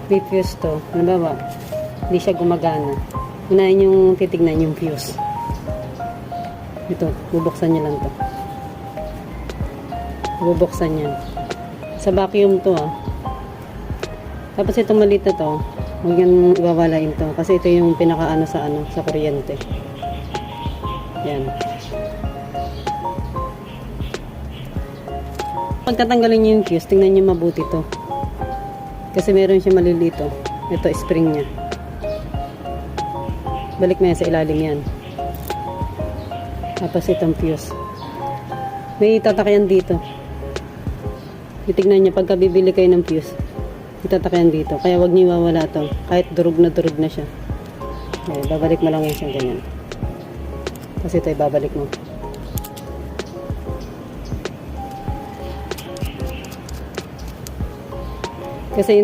may fuse to. Halimbawa, hindi siya gumagana. Unahin yung titignan yung fuse. Ito, bubuksan nyo lang to. Bubuksan yan. Sa vacuum to Tapos itong maliit na to, huwag yan iwawalain to. Kasi ito yung pinakaano sa kuryente. Yan. Pagtatanggalin nyo yung fuse, tingnan nyo mabuti to. Kasi meron siya malilito. Ito, spring niya. Balik mo yan sa ilalim yan. Tapos itong fuse. May tatakyan dito. Titignan nyo, pagka bibili kayo ng fuse, itatakyan dito. Kaya wag niyo iwawala to. Kahit durug na siya. Okay, babalik mo lang yan siya ganyan. Kasi ito, ibabalik mo. Kasi